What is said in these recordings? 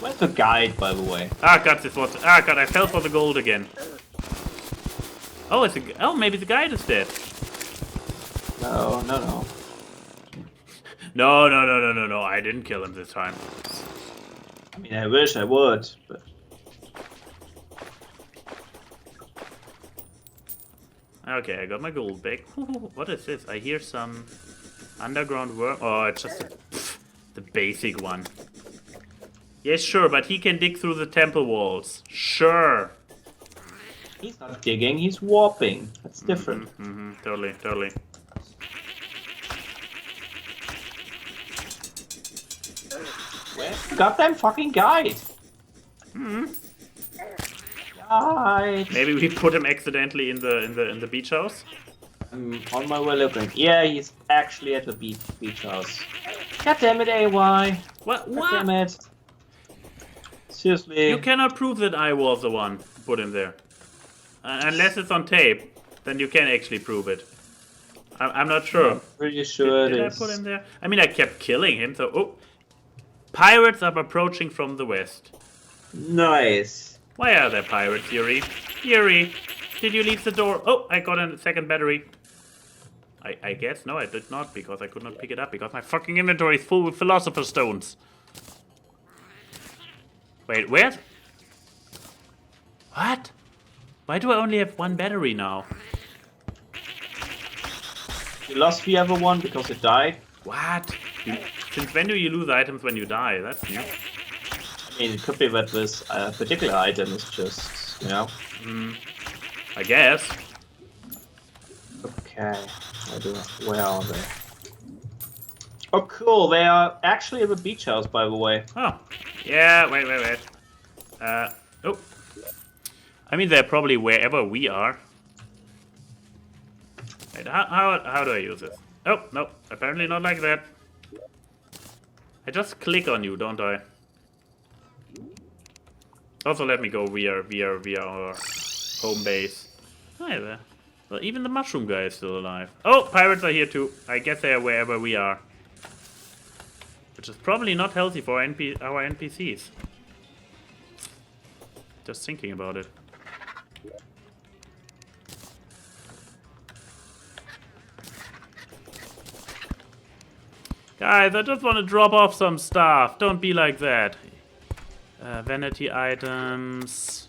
Where's the guide, by the way? Ah, God, this was... Ah, God, I fell for the gold again. Oh, maybe the guide is dead. No, no, no. No, I didn't kill him this time. I mean, I wish I would, but... Okay, I got my gold back. What is this? I hear some underground worm. Oh, it's just the basic one. Yes, sure, but he can dig through the temple walls. Sure. He's not digging, he's warping. That's different. Totally. Where's the goddamn fucking guide? Guide. Maybe we put him accidentally in the beach house. I'm on my way looking. Yeah, he's actually at the beach house. God damn it, AY. What? God damn it. Seriously. You cannot prove that I was the one who put him there. Unless it's on tape, then you can actually prove it. I'm not sure. I'm pretty sure Did it I is. put him there? I mean, I kept killing him, so... Oh! Pirates are approaching from the west. Nice. Why are there pirates, Yuri? Yuri, did you leave the door? Oh, I got a second battery. I guess, no, I did not, because I could not pick it up, because my fucking inventory is full with philosopher's stones. Wait, where? What? Why do I only have one battery now? You lost the other one because it died? What? Since when do you lose items when you die? That's new. I mean, it could be that this particular item is just, you know. I guess. Okay. Where are they? Oh, cool. They are actually at the beach house, by the way. Oh. Yeah, wait. Oh. I mean, they're probably wherever we are. Wait, how do I use this? Oh, no. Apparently not like that. I just click on you, don't I? Also, let me go via our home base. Hi there. Well, even the mushroom guy is still alive. Oh, pirates are here too. I guess they are wherever we are. Which is probably not healthy for our NPCs. Just thinking about it. Guys, I just want to drop off some stuff. Don't be like that. Vanity items.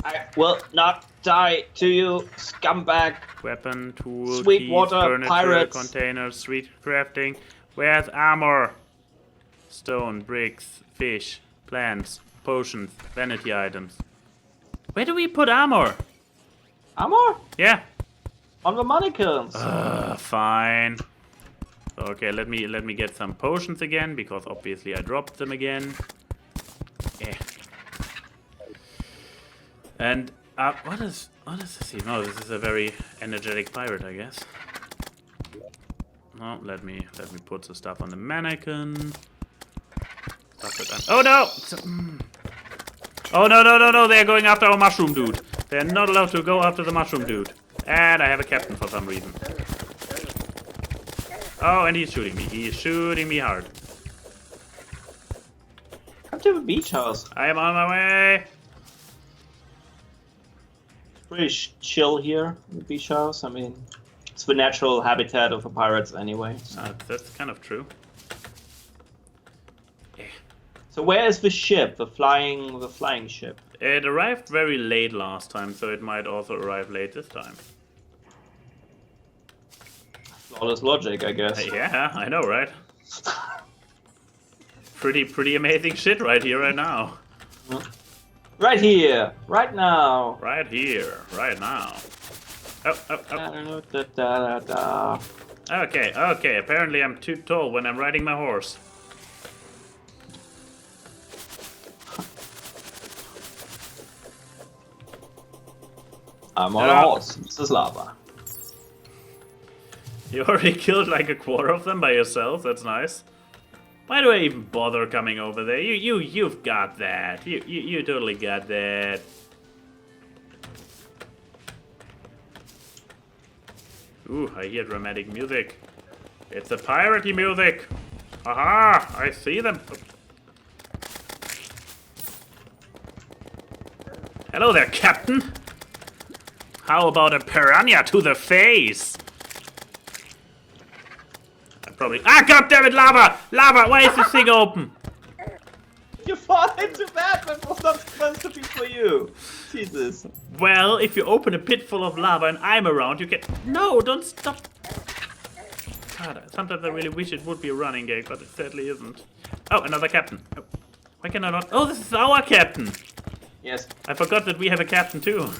I will not die to you, scumbag. Weapon, tool, Sweetwater keys, furniture, pirates. containers, street crafting. Where's armor? Stone, bricks, fish, plants, potions, vanity items. Where do we put armor? Armor? Yeah. On the mannequins. Fine. Okay, let me get some potions again, because obviously I dropped them again. Yeah. And what is this here? No, this is a very energetic pirate, I guess. No, let me put the stuff on the mannequin. Oh no! Oh no! They're going after our mushroom dude. They're not allowed to go after the mushroom dude. And I have a captain for some reason. Oh, and he's shooting me. He's shooting me hard. Come to the beach house. I am on my way. Pretty chill here in the beach house. I mean, it's the natural habitat of the pirates anyway. So, That's kind of true. so where is the ship? The flying ship? It arrived very late last time, so it might also arrive late this time. Flawless logic, I guess. Yeah, I know, right? Pretty amazing shit right here, right now. Right here, right now. Right here, right now. Oh. Okay, apparently I'm too tall when I'm riding my horse. I'm on a horse. This is lava. You already killed like a quarter of them by yourself, that's nice. Why do I even bother coming over there? You've got that. You totally got that. Ooh, I hear dramatic music. It's the piratey music. Aha! I see them. Hello there, Captain. How about a piranha to the face? I probably. Ah, goddammit, lava! Lava! Why is this thing open? You fall into that, but it was not supposed to be for you. Jesus. Well, if you open a pit full of lava and I'm around, you can. No, don't stop. God, sometimes I really wish it would be a running gag, but it sadly isn't. Oh, another captain. Oh, why can I not? Oh, this is our captain. Yes. I forgot that we have a captain too.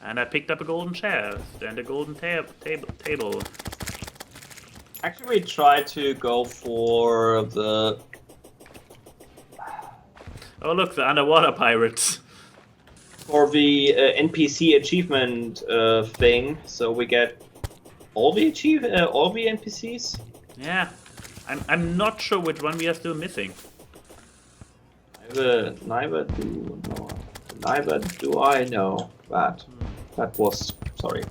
And I picked up a golden chest and a golden table. Actually, we tried to go for the. Oh, look, the underwater pirates. For the NPC achievement thing, so we get all the NPCs. Yeah, I'm not sure which one we are still missing. Neither do I know that. That was sorry,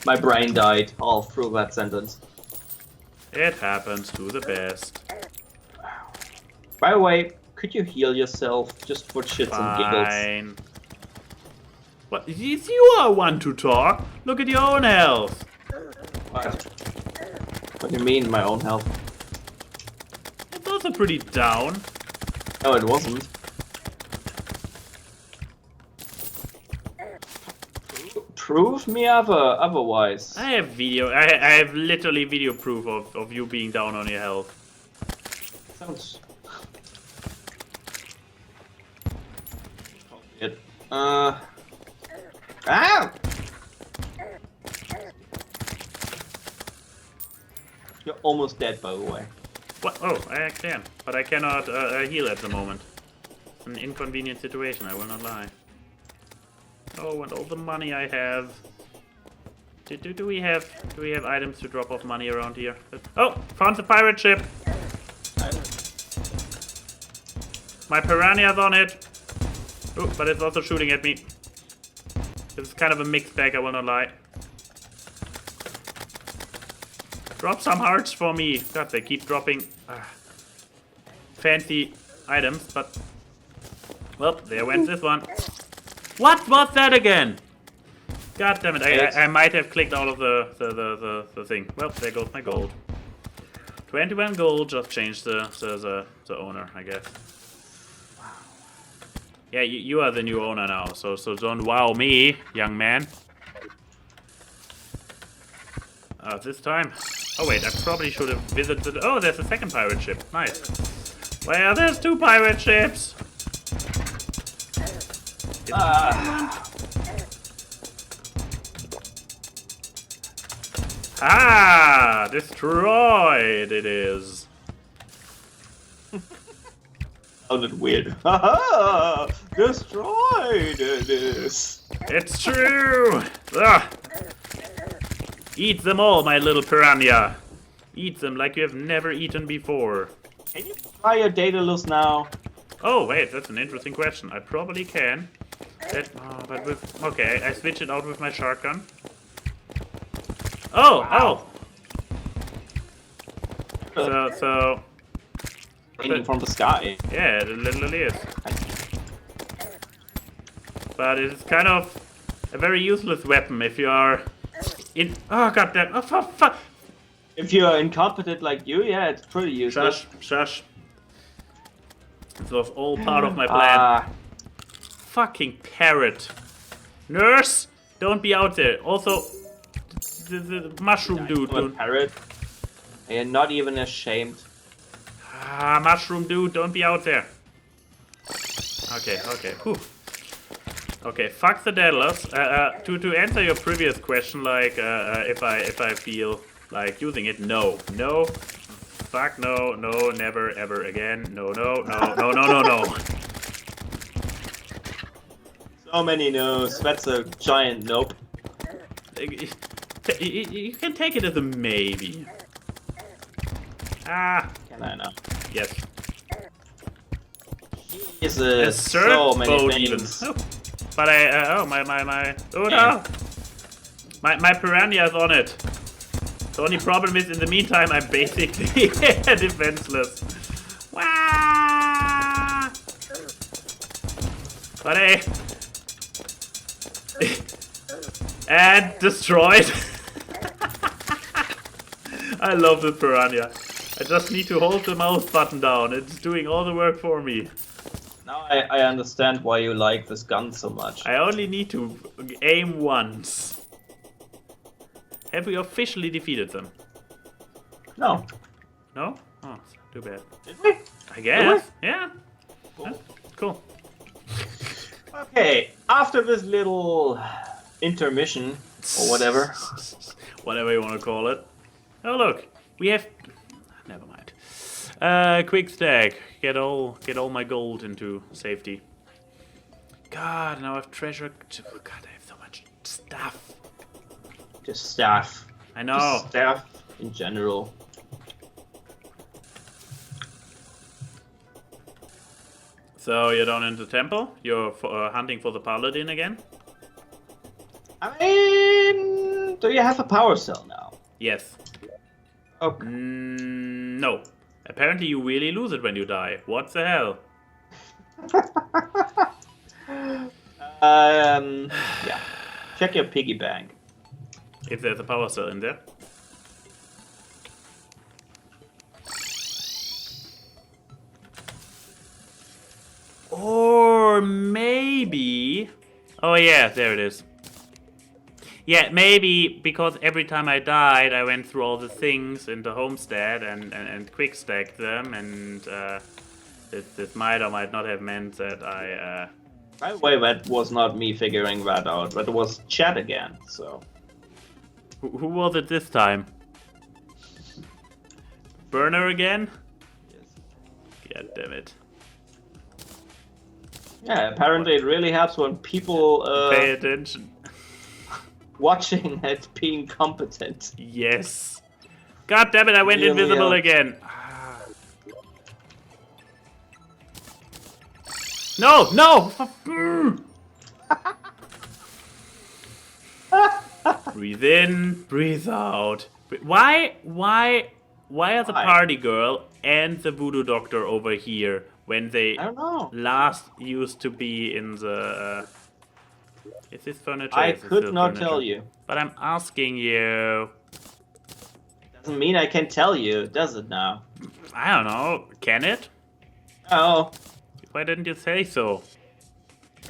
my brain died all through that sentence. It happens to the best. By the way, could you heal yourself just for shits and giggles? Fine. What? You are one to talk. Look at your own health. What do you mean, my own health? It's also pretty down. No, it wasn't. Prove me otherwise. I have video. I have literally video proof of you being down on your health. Sounds. It. Ah! You're almost dead, by the way. What? Oh, I can, but I cannot heal at the moment. It's an inconvenient situation. I will not lie. Oh, and all the money I have. Do we have items to drop off money around here? Oh, found the pirate ship. My piranha's on it. Oh, but it's also shooting at me. It's kind of a mixed bag, I will not lie. Drop some hearts for me. God, they keep dropping fancy items, but well, there went this one. What was that again? God damn it! I might have clicked out of the thing. Well, there goes my gold. 21 gold. Just changed the owner, I guess. Yeah, you are the new owner now. So don't wow me, young man. This time. Oh wait, I probably should have visited. Oh, there's a second pirate ship. Nice. Well, there's two pirate ships. Ah, destroyed it is. Sounded weird. Haha! Destroyed it is. It's true. Ugh. Eat them all, my little piranha. Eat them like you have never eaten before. Can you try your Daedalus now? Oh wait, that's an interesting question. I probably can. But with okay, I switch it out with my shotgun. Oh, Wow. oh. So. Raining from the sky. Yeah, it literally is. But it's kind of a very useless weapon if you are in. Oh goddamn! Oh fuck! If you're incompetent like you, yeah, it's pretty useless. Shush. This was all part of my plan. Fucking parrot. Nurse, don't be out there. Also, the mushroom dude. Parrot. And not even ashamed. Mushroom dude, don't be out there. Okay. Whew. Okay, fuck the Daedalus. To answer your previous question, like if I feel like using it, no. Fuck no, never ever again. No. So many no's. That's a giant nope. You can take it as a maybe. Can I know? Yes. Jesus, surf so many boat things. even. Oh. But oh no! My piranha is on it. The only problem is, in the meantime, I'm basically defenseless. Wah! Buddy! And destroyed. I love the piranha. I just need to hold the mouse button down. It's doing all the work for me. Now I understand why you like this gun so much. I only need to aim once. Have we officially defeated them? No. No? Oh, too bad. Did we? I guess. Yeah. Cool. Huh? Cool. Okay, after this little intermission, or whatever. Whatever you want to call it. Oh look, we have... Never mind. Quick stack. Get all my gold into safety. God, now I have treasure... God, I have so much stuff. Just staff. I know. Just staff in general. So you're down in the temple? You're hunting for the paladin again? I mean, do you have a power cell now? Yes. Okay. No. Apparently you really lose it when you die. What the hell? Yeah. Check your piggy bank. If there's a power cell in there. Or maybe... Oh yeah, there it is. Yeah, maybe because every time I died, I went through all the things in the homestead and quick stacked them, and this might or might not have meant that I... By the way, that was not me figuring that out, but it was chat again, so... Who was it this time? Burner again? Yes. God damn it. Yeah, apparently it really helps when people Pay attention. watching it being competent. Yes. God damn it, I went Really invisible helps. again. No, no! Breathe in, breathe out. Why are the party girl and the voodoo doctor over here when they I don't know. last used to be in the... Is this furniture? I Is this could still not furniture? tell you. But I'm asking you. Doesn't mean I can tell you, does it now? I don't know. Can it? Oh, Why didn't you say so?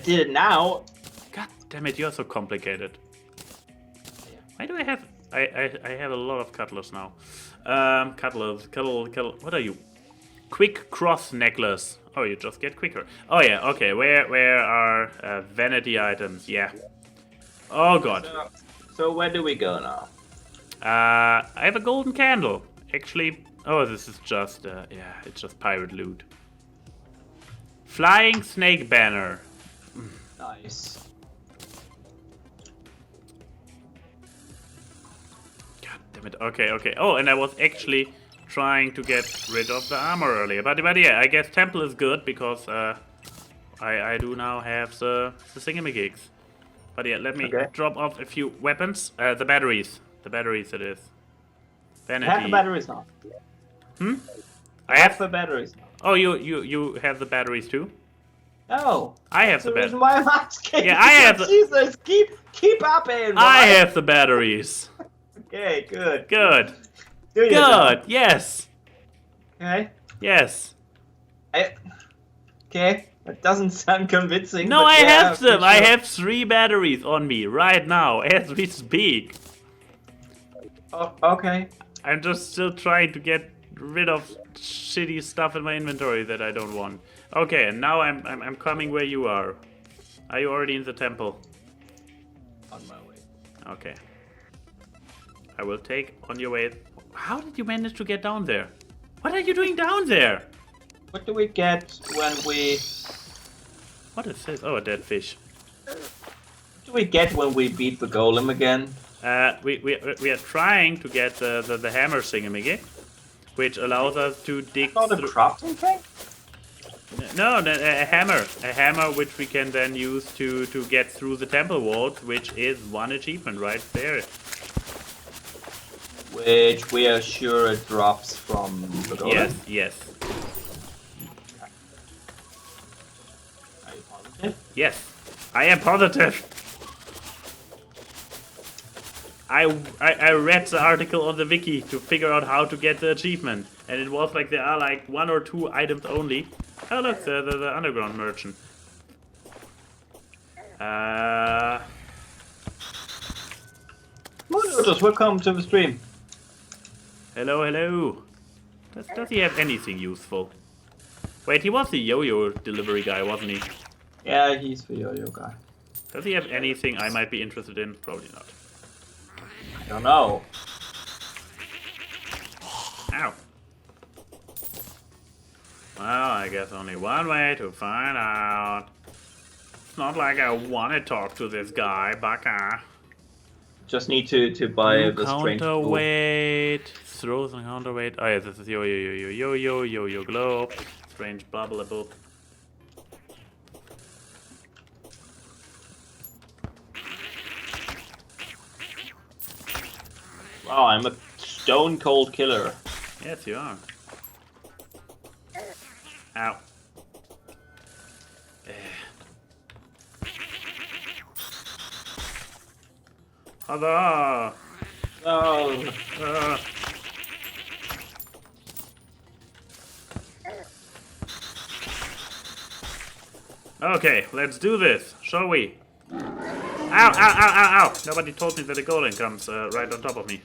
did it now? God damn it, you're so complicated. Why do I have... I have a lot of cutlass now. Cutlass, what are you? Quick cross necklace. Oh, you just get quicker. Oh yeah, okay, where are vanity items? Yeah. Oh god. So where do we go now? I have a golden candle. Actually, oh, this is just, yeah, it's just pirate loot. Flying snake banner. Nice. God damn it. Okay, okay. Oh, and I was actually trying to get rid of the armor earlier. But yeah, I guess temple is good because I do now have the thingamagigs. But yeah, let me drop off a few weapons. The batteries. The batteries it is. Vanity. I have the batteries now. Hmm? I have the batteries now. Oh, you have the batteries too? No. I have That's the the reason why I'm asking. Yeah, I have the... Jesus, keep up, Aiden. I have the batteries. Okay, good. Good. Do you Good. now? Yes. Okay. Yes. Okay. That doesn't sound convincing. No, but I yeah, have them. for I sure. have 3 batteries on me right now as we speak. Oh, okay. I'm just still trying to get rid of shitty stuff in my inventory that I don't want. Okay, and now I'm coming where you are. Are you already in the temple? On my way. Okay. I will take on your way. How did you manage to get down there? What are you doing down there? What do we get when we... What is this? Oh, a dead fish. What do we get when we beat the golem again? We are trying to get the hammer thingamajig, which allows us to dig Not a through... crafting thing? No, a hammer. A hammer which we can then use to get through the temple vault, which is one achievement right there. Which we are sure it drops from the golem. Yes, yes. Are you positive? Yes. I am positive. I read the article on the wiki to figure out how to get the achievement. And it was like there are like 1 or 2 items only. Oh look, the underground merchant. Just welcome to the stream. Hello, hello. Does he have anything useful? Wait, he was the yo-yo delivery guy, wasn't he? Yeah, he's the yo-yo guy. Does he have anything I might be interested in? Probably not. I don't know. Ow. Well, I guess only one way to find out. It's not like I want to talk to this guy, Baka. Just need to buy the strange tool. Counterweight. Throws and counterweight. Oh yeah, this is yo-yo globe. Strange bubbleable. Wow, I'm a stone cold killer. Yes, you are. Ow. Huzzah! Oh. Okay, let's do this, shall we? Ow, ow, ow, ow, ow! Nobody told me that a golem comes right on top of me.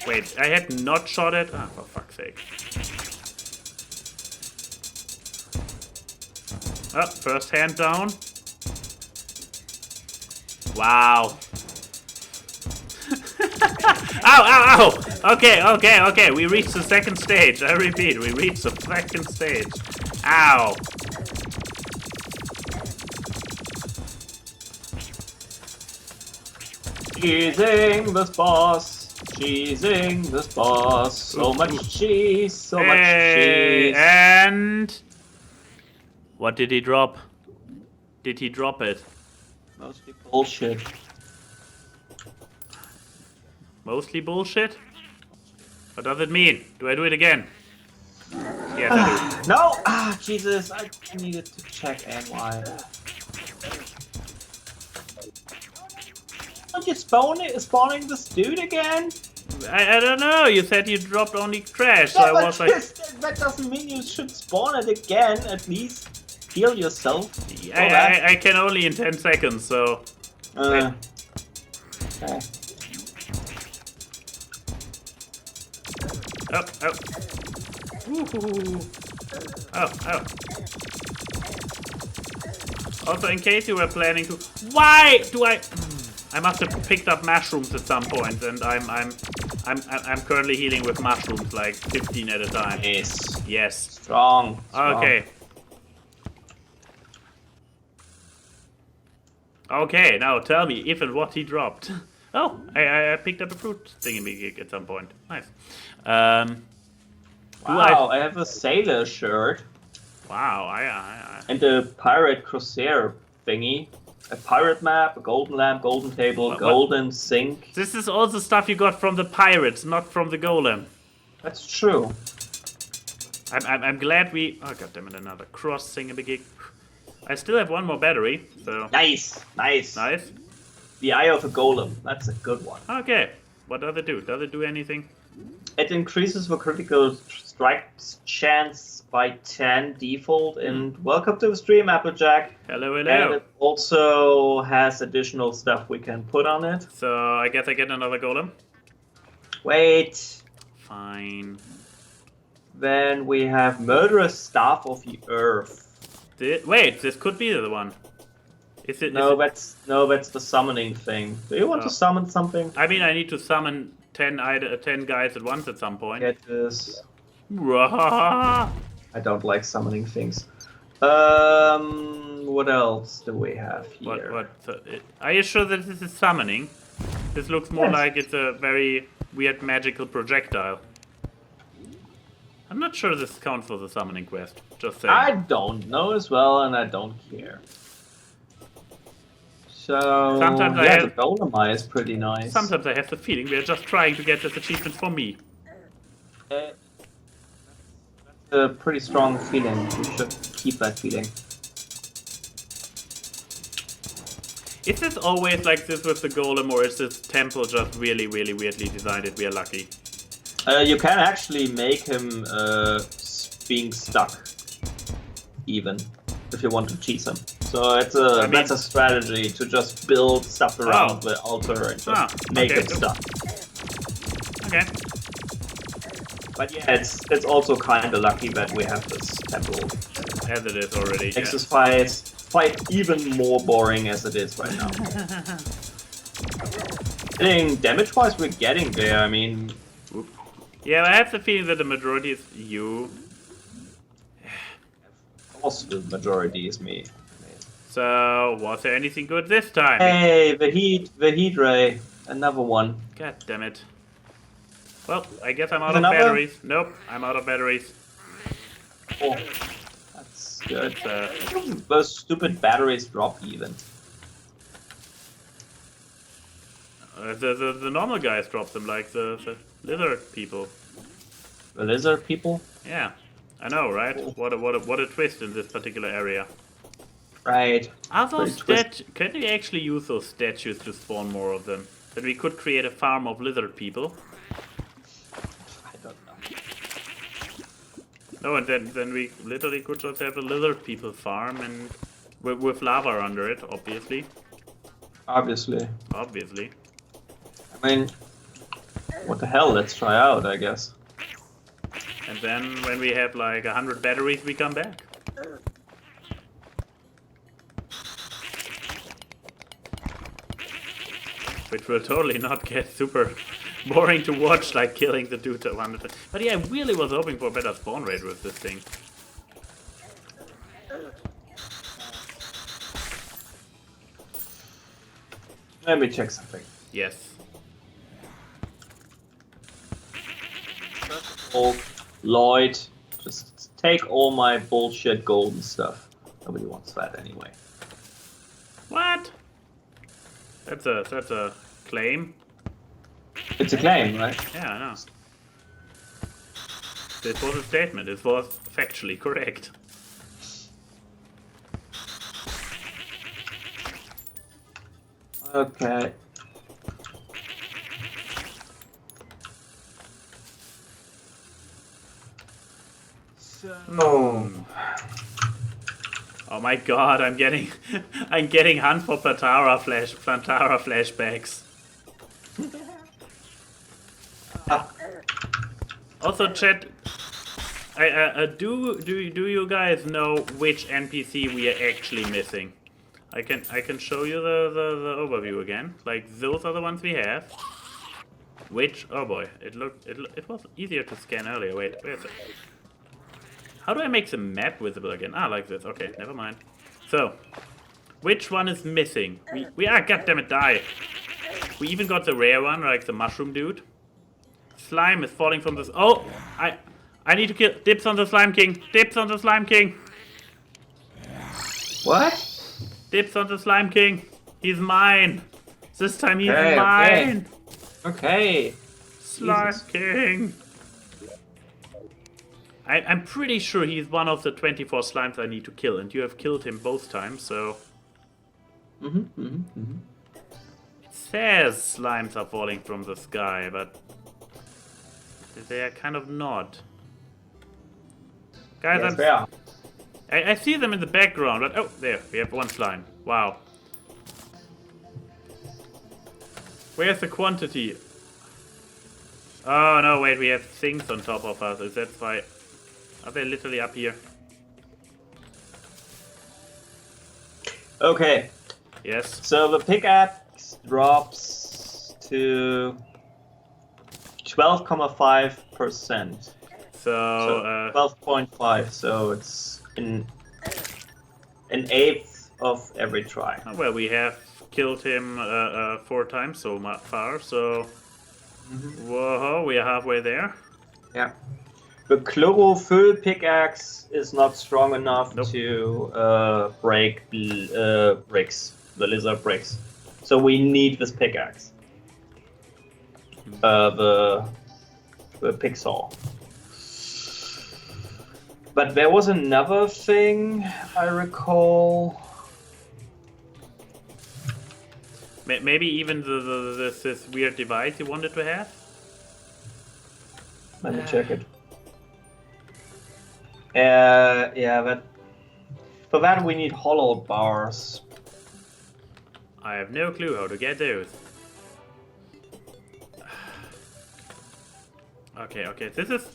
Wait, I had not shot it? Ah, for fuck's sake. Oh, first hand down. Wow. Ow, ow, ow! Okay, we reached the second stage. I repeat, we reached the second stage. Ow. Cheesing this boss. Cheesing this boss. So much cheese, so much cheese. And... what did he drop? Did he drop it? Mostly bullshit. Mostly bullshit? What does it mean? Do I do it again? Yes, I do. No! Ah, Jesus, I needed to check NY. Aren't you spawning this dude again? I don't know, you said you dropped only trash, so No, I but was like... that doesn't mean you should spawn it again, at least heal yourself. I can only in 10 seconds, so... Okay. Oh, oh. Woohoo. Oh, oh. Also, in case you were planning to... Why do I... I must have picked up mushrooms at some point, and I'm currently healing with mushrooms, like 15 at a time. Yes. Yes. Strong. Okay. Okay, now tell me if and what he dropped. Oh, I picked up a fruit thingamajig at some point. Nice. Wow, I have a sailor shirt. Wow, And a pirate crusader thingy. A pirate map, a golden lamp, golden table, golden sink. This is all the stuff you got from the pirates, not from the golem. That's true. I'm glad we... Oh, goddammit, another cross thingamajig. I still have one more battery, so... Nice, nice. Nice. The Eye of a Golem. That's a good one. Okay. What does it do? Does it do anything? It increases the critical strike chance by 10 default. And welcome to the stream, Applejack. Hello, hello. And it also has additional stuff we can put on it. So I guess I get another golem. Wait. Fine. Then we have Murderous Staff of the Earth. Wait, this could be the one. Is it? No, that's the summoning thing. Do you want to summon something? I mean, I need to summon 10 guys at once at some point. Get this. I I don't like summoning things. What else do we have here? Are you sure that this is summoning? This looks more Yes. like it's a very weird magical projectile. I'm not sure this counts for the summoning quest. Just saying. I don't know as well, and I don't care. So Sometimes the Golem is pretty nice. Sometimes I have the feeling we're just trying to get this achievement for me. That's a pretty strong feeling. We should keep that feeling. Is this always like this with the golem, or is this temple just really, really weirdly designed that we are lucky? You can actually make him being stuck, even if you want to cheese him. So it's that's a strategy to just build stuff around the altar and just make it stuck. Okay. But yeah, it's also kind of lucky that we have this temple. As it is already. Makes this fight even more boring as it is right now. I think damage-wise we're getting there. I mean, yeah, I have the feeling that the majority is you. Also, the majority is me. So, was there anything good this time? Hey, the heat ray, another one. God damn it. Well, I guess I'm out of batteries. Nope, I'm out of batteries. Oh, that's good. Those stupid batteries drop even. The normal guys drop them, like the lizard people. The lizard people? Yeah, I know, right? What a twist in this particular area. Right. Are those can we actually use those statues to spawn more of them? That we could create a farm of lizard people? I don't know. No, and then we literally could just have a lizard people farm and with lava under it, obviously. Obviously. Obviously. I mean, what the hell? Let's try out, I guess. And then when we have like 100 batteries, we come back. Which will totally not get super boring to watch, like killing the dude at 100. But yeah, I really was hoping for a better spawn rate with this thing. Let me check something. Yes. Lloyd, just take all my bullshit golden stuff. Nobody wants that anyway. What? That's a claim. It's a claim, right? Yeah, I know. This was a statement. It was factually correct. Okay. So... Oh my god, I'm getting Hunt for Plantara flashbacks. Also, chat, do you guys know which NPC we are actually missing? I can show you the overview again. Like, those are the ones we have. Which, oh boy, it was easier to scan earlier. Wait, where is it? How do I make the map visible again? Ah, like this. Okay, never mind. So, which one is missing? We are, goddammit, die. We even got the rare one, like the mushroom dude. Slime is falling from this. Oh, I need to kill. Dips on the slime king. Dips on the slime king. What? Dips on the slime king. He's mine. This time he's mine. Okay. Slime Jesus. king. I'm pretty sure he's one of the 24 slimes I need to kill, and you have killed him both times, so... It says slimes are falling from the sky, but... they are kind of not. Guys, Yes, I see them in the background, but... Oh, there, we have one slime. Wow. Where's the quantity? Oh, no, wait, we have things on top of us. Is that why... Are they literally up here? Okay. Yes. So the pickaxe drops to 12.5%. So 12.5. So it's an eighth of every try. well, we have killed him 4 times so far. So whoa, we are halfway there. Yeah. The chlorophyll pickaxe is not strong enough Nope. to break bricks, the lizard bricks. So we need this pickaxe. The pick saw. But there was another thing I recall. Maybe even this weird device you wanted to have? Let me check it. Yeah, but for that we need hollow bars. I have no clue how to get those. Okay, this is...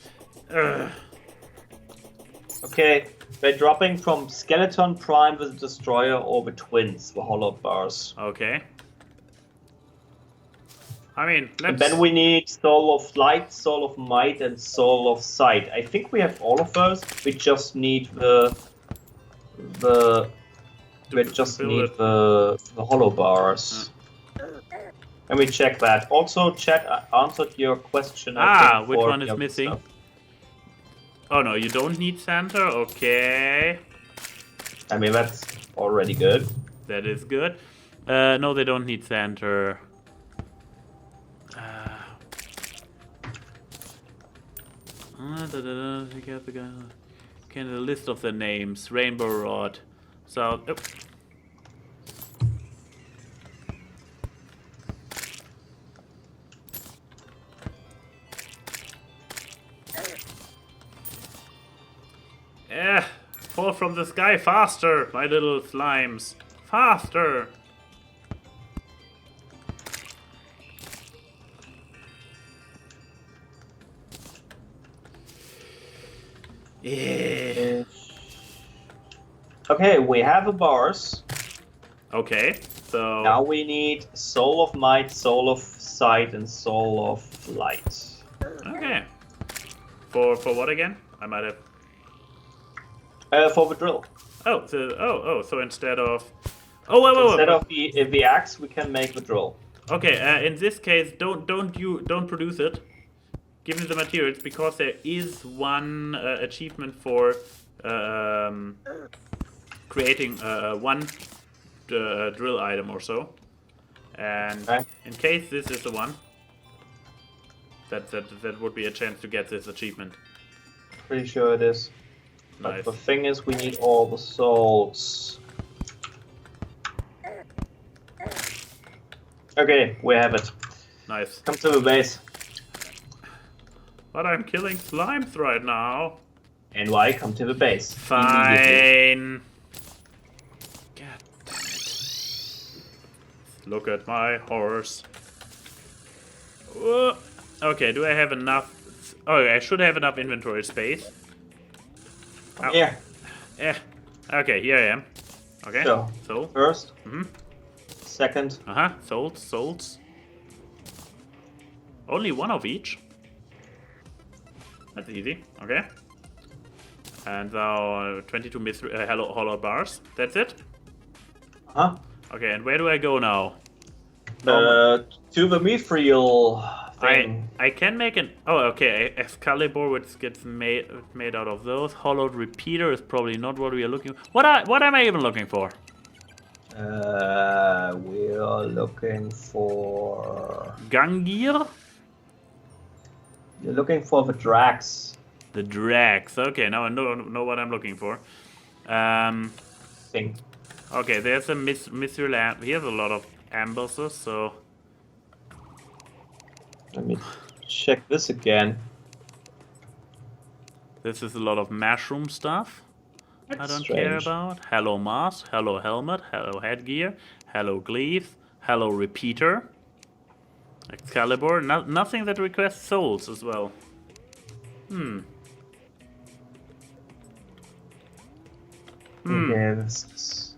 Okay, they're dropping from Skeleton Prime with the Destroyer or the Twins, the hollow bars. Okay. I mean, let's... And then we need Soul of Light, Soul of Might, and Soul of Sight. I think we have all of those. We just need the hollow bars. Let me check that. Also, chat answered your question. I think, which for one is the other missing? stuff. Oh no, you don't need Santa? Okay. I mean, that's already good. That is good. No, they don't need Santa. Okay, the list of the names. Rainbow Rod. So... Oh. Fall from the sky faster, my little slimes. Faster! Yeah. Okay, we have the bars. Okay, so... Now we need Soul of Might, Soul of Sight, and Soul of Light. Okay. For what again? I might have... For the drill. Oh, so instead of... Oh, wait. Instead of the axe, we can make the drill. Okay, in this case, don't produce it. Give me the materials, because there is one achievement for creating one drill item or so. And okay. In case this is the one, that would be a chance to get this achievement. Pretty sure it is. Nice. But the thing is, we need all the souls. Okay, we have it. Nice. Come to the base. But I'm killing slimes right now. And why? Come to the base. Fine. God damn it. Look at my horse. Okay, do I have enough? Oh, I should have enough inventory space. Yeah. Yeah. Okay, here I am. Okay. So. First. Mm-hmm. Second. Souls. Only one of each. That's easy. Okay. And now 22 hollow bars. That's it. Huh? Okay. And where do I go now? To the mithril thing. I can make an... Oh, okay. Excalibur, which gets made out of those. Hollowed repeater is probably not what we are looking for. What am I even looking for? We are looking for... Gangir? You're looking for the Drax. The Drax. Okay, now I know what I'm looking for. Thing. Okay, there's a mithril... Here's a lot of ambushes, so... Let me check this again. This is a lot of mushroom stuff. That's I don't strange. care about. Hello mask, hello helmet, hello headgear, hello glaive, hello repeater. Excalibur, nothing that requests souls as well. Yes.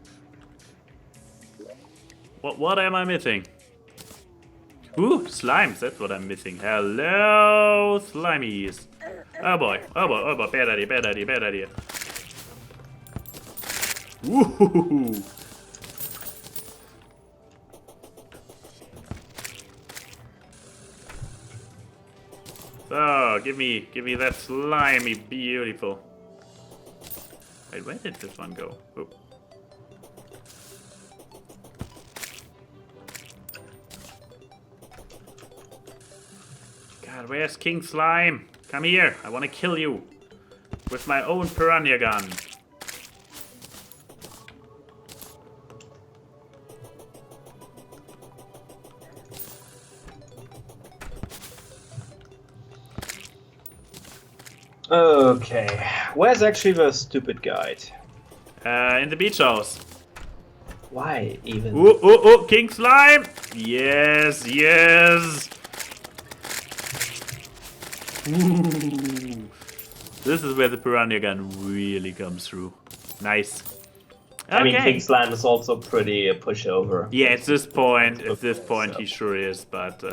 What am I missing? Ooh, slimes, that's what I'm missing. Hello, slimies. Oh boy, bad idea. Woohoo! So, give me that slimy, beautiful. Wait, where did this one go? Oh. God, where's King Slime? Come here, I want to kill you. With my own piranha gun. Okay, where's actually the stupid guide? In the beach house. Why even? Oh, King Slime! Yes, yes! Ooh. This is where the piranha gun really comes through. Nice. Okay. I mean, King Slime is also pretty a pushover. Yeah, at this point, he sure is, but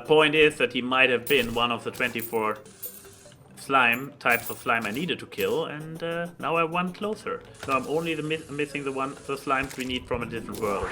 point is that he might have been one of the 24 types of slime I needed to kill, and now I'm one closer. So I'm only missing the slimes we need from a different world.